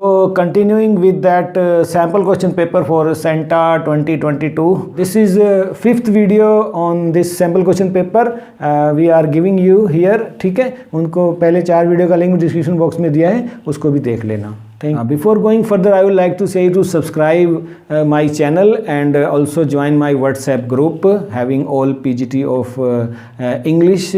So continuing with that sample question paper for CENTA 2022. This is fifth video on this sample question paper. We are giving you here. ठीक है, उनको पहले 4 video का link description box में दिया है, उसको भी देख लेना. Before going further, I would like to say to subscribe my channel and also join my WhatsApp group having all PGT of English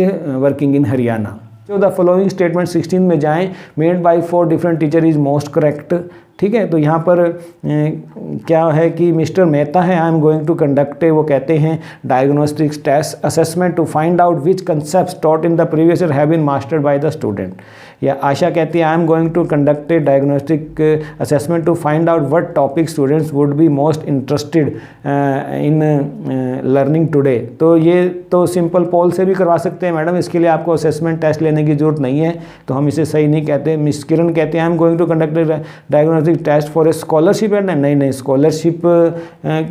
working in Haryana. So the following statement 16 में जाएं. Made by 4 different teacher is most correct. ठीक है, तो यहाँ पर क्या है कि मिस्टर मेहता है, I am going to conduct, वो कहते हैं diagnostics test assessment to find out which concept taught in the previous year have been mastered by the student. या आशा कहती है I am going to conduct a diagnostic assessment to find out what topic students would be most interested in learning today. तो ये तो simple पोल से भी करवा सकते हैं मैडम, इसके लिए आपको असेसमेंट टेस्ट लेने की जरूरत नहीं है, तो हम इसे सही नहीं कहते. मिस किरण कहते हैं I am going to conduct diagnostic test for a scholarship है. नहीं, स्कॉलरशिप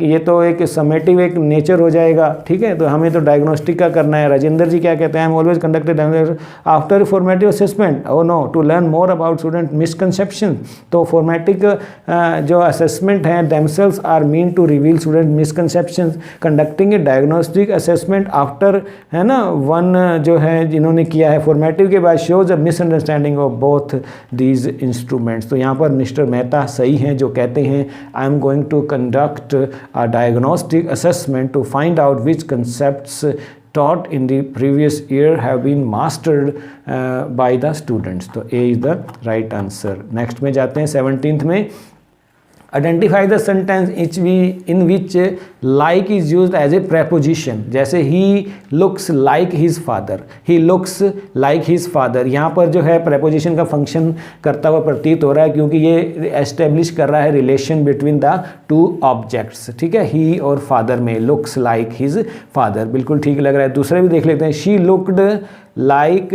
ये तो एक समेटिव एक नेचर हो जाएगा. ठीक है, तो हमें तो डायग्नोस्टिक का करना है. राजेंद्र जी क्या कहते हैं, I am always conducted after formative assessment. Oh no, to learn more about student misconception. तो फॉर्मेटिक जो असेसमेंट हैं themselves are mean to reveal student misconception. Conducting a diagnostic assessment after, है ना, वन जो है जिन्होंने किया है फॉर्मेटिव के बाद shows a misunderstanding of both these instruments. तो यहाँ पर मिस्टर मेहता सही हैं जो कहते हैं I am going to conduct a diagnostic assessment to find out which concepts taught in the previous year have been mastered by the students. तो A is the right answer. Next में जाते हैं 17th में. Identify the sentence in which like is used as a preposition. जैसे he looks like his father. He looks like his father. यहाँ पर जो है preposition का फंक्शन करता हुआ प्रतीत हो रहा है, क्योंकि ये एस्टेब्लिश कर रहा है relation between the two objects. ठीक है, he और father में looks like his father बिल्कुल ठीक लग रहा है. दूसरे भी देख लेते हैं. She looked like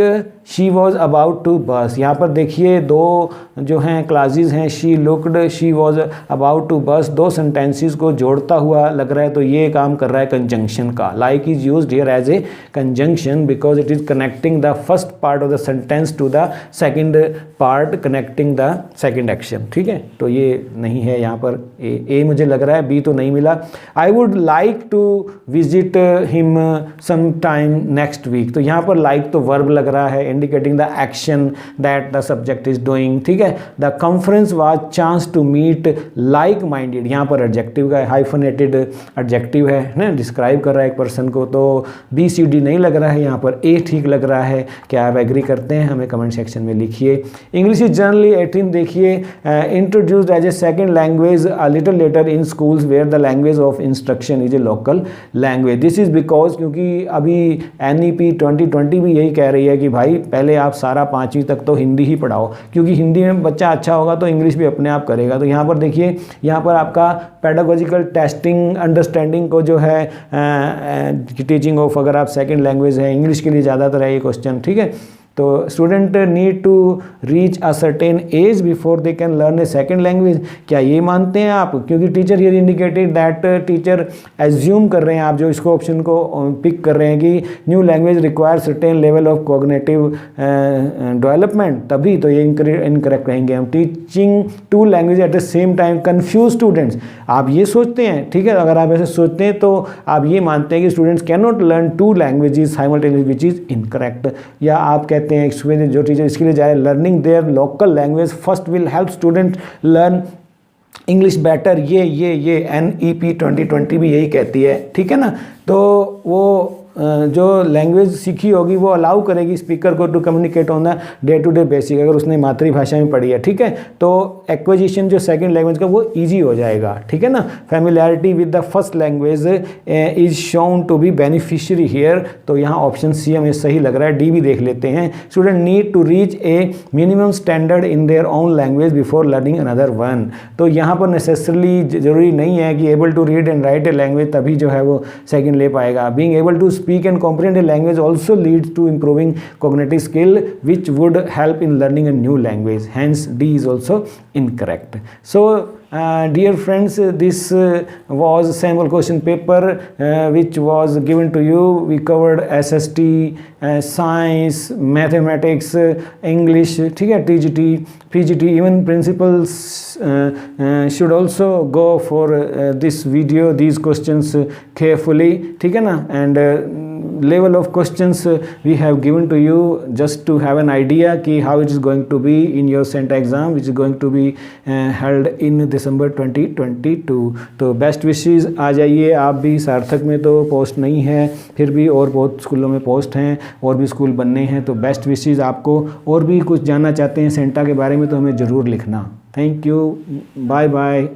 she was about to bus. यहाँ पर देखिए दो जो हैं क्लासेस हैं, she looked, she was about to bus. दो सेंटेंसेस को जोड़ता हुआ लग रहा है, तो ये काम कर रहा है कंजंक्शन का. like is used here as a conjunction because it is connecting the first part of the sentence to the second part, connecting the second action. ठीक है, तो ये नहीं है यहाँ पर. A मुझे लग रहा है, B तो नहीं मिला. I would like to visit him sometime next week. तो यहाँ पर like तो वर्ब लग रहा है, indicating the action that the subject is doing. ठीक है, the conference was chance to meet like minded. यहाँ पर एडजेक्टिव का हाइफनेटेड एडजेक्टिव है ना, डिस्क्राइब कर रहा है एक पर्सन को. तो बी सी डी नहीं लग रहा है, यहाँ पर ए ठीक लग रहा है. क्या आप एग्री करते हैं? हमें कमेंट सेक्शन में लिखिए. इंग्लिश इज जनरली 18 देखिए introduced as a second language a little later in schools where the language of instruction is a local language. This is because क्योंकि अभी NEP 2020 भी यही कह रही है कि भाई पहले आप सारा 5वीं तक तो हिंदी ही पढ़ाओ, क्योंकि हिंदी में बच्चा अच्छा होगा तो इंग्लिश भी अपने आप करेगा. तो यहाँ पर देखिए, यहाँ पर आपका पेडागोजिकल टेस्टिंग अंडरस्टैंडिंग को जो है टीचिंग ऑफ, अगर आप सेकंड लैंग्वेज है, इंग्लिश के लिए ज़्यादातर है ये क्वेश्चन. ठीक है, तो student need to reach a certain age before they can learn a second language. क्या ये मानते हैं आप? क्योंकि teacher here indicated that, teacher assume कर रहे हैं, आप जो इसको ऑप्शन को पिक कर रहे हैं कि new language require certain level of cognitive development, तभी तो ये इनकरेक्ट रहेंगे. हम teaching 2 language at the same time confuse students, आप ये सोचते हैं. ठीक है, अगर आप ऐसे सोचते हैं तो आप ये मानते हैं कि students can not learn 2 languages simultaneously, which is incorrect. या आप कहते हैं जो टीचर इसके लिए जा रहे हैं, learning their local language first will help student learn English better. ये NEP 2020 भी यही कहती है. ठीक है ना, तो वो जो लैंग्वेज सीखी होगी वो अलाउ करेगी स्पीकर को to communicate on the day to day basis, अगर उसने मातृभाषा में पढ़ी है. ठीक है, तो एक्विजिशन जो सेकंड लैंग्वेज का वो इजी हो जाएगा. ठीक है ना, familiarity with the first language is shown to be beneficiary here. तो यहाँ ऑप्शन सी हमें सही लग रहा है. डी भी देख लेते हैं. Student need to reach a minimum standard in their own language before learning another one. तो यहाँ पर नेसेसरली जरूरी नहीं है कि able to read and write a language तभी जो है वो सेकंड ले पाएगा. Being able to speak and comprehend a language also leads to improving cognitive skill which would help in learning a new language. Hence D is also incorrect. So Dear friends, this was sample question paper which was given to you. We covered SST, science, mathematics, English, ठीक है, TGT, PGT, even principals should also go for this video, these questions carefully, ठीक है ना, and level of questions we have given to you just to have an idea कि how it is going to be in your CENTA exam which is going to be held in December 2022. तो best wishes, आ जाइए आप भी। सार्थक में तो post नहीं है, फिर भी और बहुत स्कूलों में पोस्ट हैं, और भी स्कूल बनने हैं, तो बेस्ट विशेस आपको। और भी कुछ जानना चाहते हैं सेंटा के बारे में तो हमें ज़रूर लिखना। Thank you, bye bye.